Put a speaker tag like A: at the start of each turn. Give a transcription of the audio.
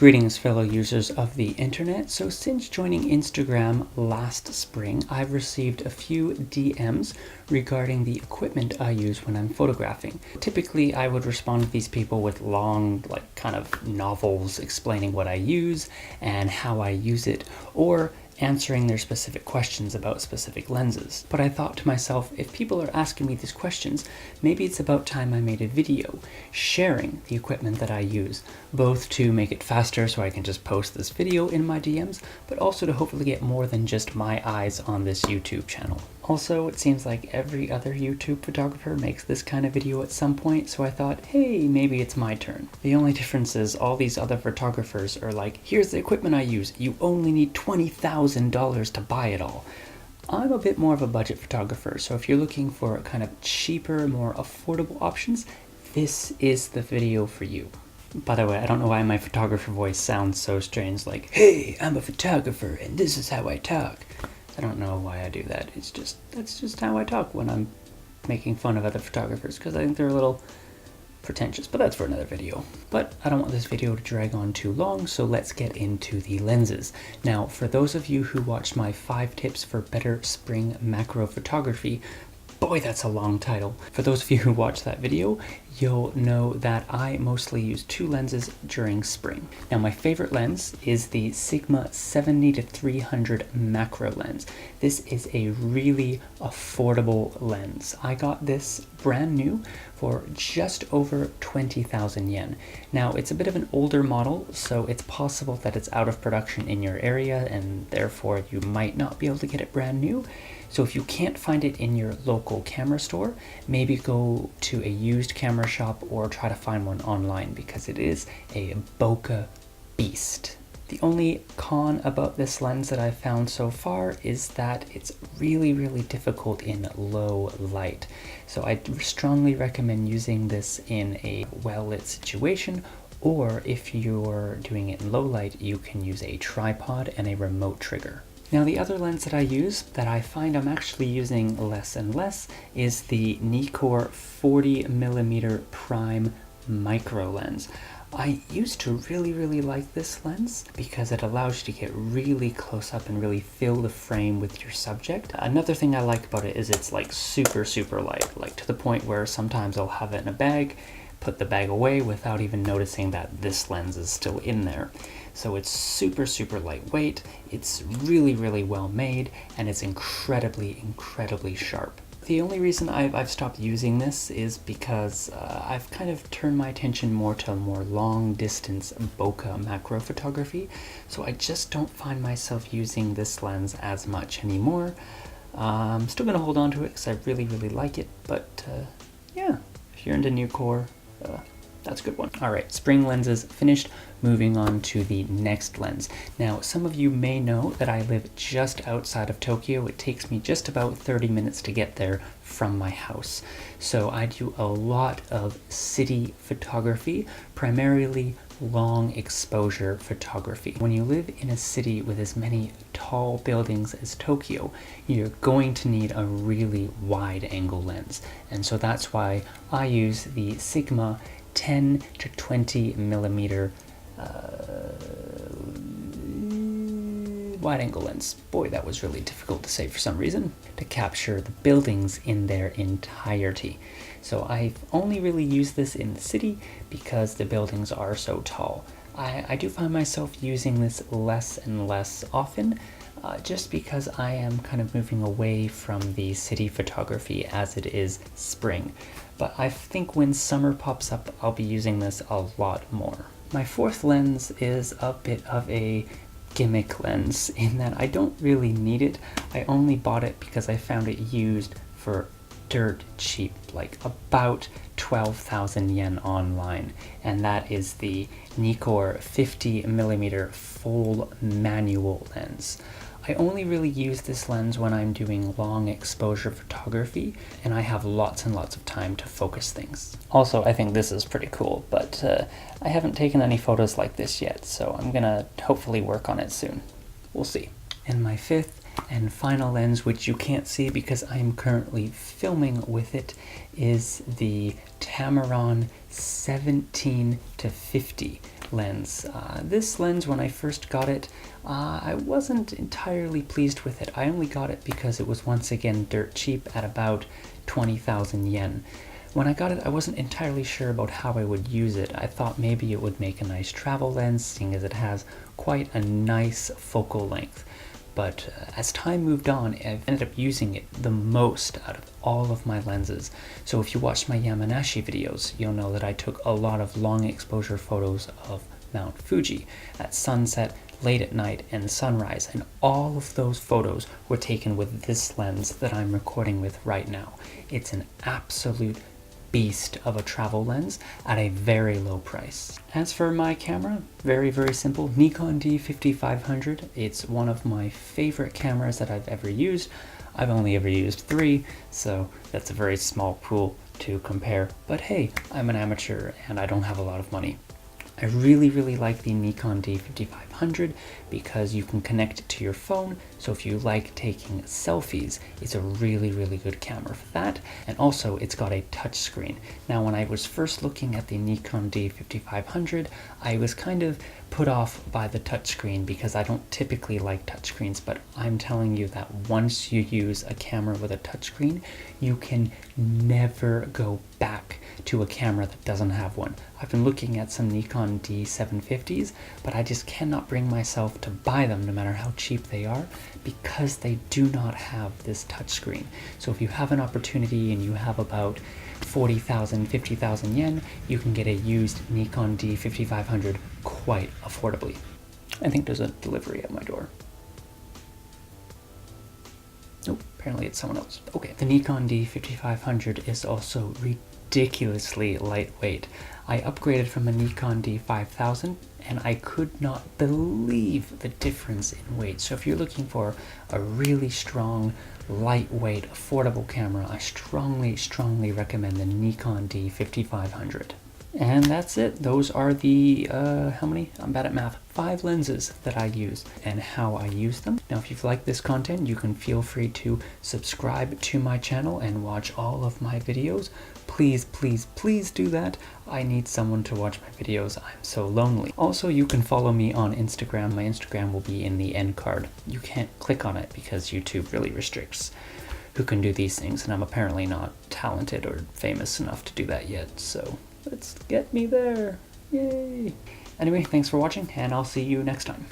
A: Greetings, fellow users of the internet. So since joining Instagram last spring, I've received a few DMs regarding the equipment I use when I'm photographing. Typically, I would respond to these people with long, kind of novels explaining what I use and how I use it, or answering their specific questions about specific lenses. But I thought to myself, if people are asking me these questions, maybe it's about time I made a video sharing the equipment that I use, both to make it faster so I can just post this video in my DMs, but also to hopefully get more than just my eyes on this YouTube channel. Also, it seems like every other YouTube photographer makes this kind of video at some point, so I thought, hey, maybe it's my turn. The only difference is all these other photographers are like, here's the equipment I use, you only need $20,000 to buy it all. I'm a bit more of a budget photographer, so if you're looking for kind of cheaper, more affordable options, this is the video for you. By the way, I don't know why my photographer voice sounds so strange, like, hey, I'm a photographer and this is how I talk. I don't know why I do that. That's just how I talk when I'm making fun of other photographers, because I think they're a little pretentious, but that's for another video. But I don't want this video to drag on too long, so let's get into the lenses. Now, for those of you who watched my 5 tips for better spring macro photography, boy, that's a long title. For those of you who watched that video, you'll know that I mostly use 2 lenses during spring. Now, my favorite lens is the Sigma 70-300 macro lens. This is a really affordable lens. I got this brand new for just over 20,000 yen. Now, it's a bit of an older model, so it's possible that it's out of production in your area, and therefore you might not be able to get it brand new. So if you can't find it in your local camera store, maybe go to a used camera shop or try to find one online, because it is a bokeh beast. The only con about this lens that I've found so far is that it's really, really difficult in low light. So I strongly recommend using this in a well-lit situation, or if you're doing it in low light, you can use a tripod and a remote trigger. Now, the other lens that I use, that I find I'm actually using less and less, is the Nikkor 40mm prime micro lens. I used to really like this lens because it allows you to get really close up and really fill the frame with your subject. Another thing I like about it is it's like super light, like to the point where sometimes I'll have it in a bag, put the bag away without even noticing that this lens is still in there. So it's super lightweight, it's really well made, and it's incredibly sharp. The only reason I've stopped using this is because I've kind of turned my attention more to more long distance bokeh macro photography, so I just don't find myself using this lens as much anymore. I'm still gonna hold on to it because I really like it, but yeah, if you're into Nikkor, that's a good one. All right, spring lenses finished. Moving on to the next lens. Now, some of you may know that I live just outside of Tokyo. It takes me just about 30 minutes to get there from my house. So I do a lot of city photography, primarily long exposure photography. When you live in a city with as many tall buildings as Tokyo, you're going to need a really wide angle lens. And so that's why I use the Sigma 10-20mm wide angle lens. Boy, that was really difficult to say for some reason, to capture the buildings in their entirety. So I've only really used this in the city because the buildings are so tall. I do find myself using this less and less often, just because I am kind of moving away from the city photography as it is spring. But I think when summer pops up, I'll be using this a lot more. My 4th lens is a bit of a gimmick lens in that I don't really need it. I only bought it because I found it used for dirt cheap, like about 12,000 yen online, and that is the Nikkor 50mm full manual lens. I only really use this lens when I'm doing long exposure photography and I have lots and lots of time to focus things. Also, I think this is pretty cool, but I haven't taken any photos like this yet, so I'm gonna hopefully work on it soon. We'll see. And my 5th and final lens, which you can't see because I'm currently filming with it, is the Tamron 17-50 lens. This lens, when I first got it, I wasn't entirely pleased with it. I only got it because it was once again dirt cheap at about 20,000 yen. When I got it, I wasn't entirely sure about how I would use it. I thought maybe it would make a nice travel lens, seeing as it has quite a nice focal length. But as time moved on, I've ended up using it the most out of all of my lenses. So if you watched my Yamanashi videos, you'll know that I took a lot of long exposure photos of Mount Fuji at sunset, late at night, and sunrise, and all of those photos were taken with this lens that I'm recording with right now. It's an absolute beast of a travel lens at a very low price. As for my camera, very simple. Nikon D5500. It's one of my favorite cameras that I've ever used. I've only ever used 3, so that's a very small pool to compare. But hey, I'm an amateur and I don't have a lot of money. I really like the Nikon D5500 because you can connect it to your phone, so if you like taking selfies, it's a really good camera for that. And also, it's got a touchscreen. Now, when I was first looking at the Nikon D5500, I was kind of put off by the touchscreen because I don't typically like touchscreens, but I'm telling you that once you use a camera with a touchscreen, you can never go back to a camera that doesn't have one. I've been looking at some Nikon D750s, but I just cannot bring myself to buy them no matter how cheap they are because they do not have this touchscreen. So if you have an opportunity and you have about 40,000, 50,000 yen, you can get a used Nikon D5500 quite affordably. I think there's a delivery at my door. Nope, apparently it's someone else. Okay, the Nikon D5500 is also ridiculously lightweight. I upgraded from a Nikon D5000 and I could not believe the difference in weight. So if you're looking for a really strong, lightweight, affordable camera, I strongly recommend the Nikon D5500. And that's it. Those are the, how many? I'm bad at math. 5 lenses that I use and how I use them. Now, if you've liked this content, you can feel free to subscribe to my channel and watch all of my videos. Please do that. I need someone to watch my videos. I'm so lonely. Also, you can follow me on Instagram. My Instagram will be in the end card. You can't click on it because YouTube really restricts who can do these things, and I'm apparently not talented or famous enough to do that yet, so let's get me there. Yay! Anyway, thanks for watching, and I'll see you next time.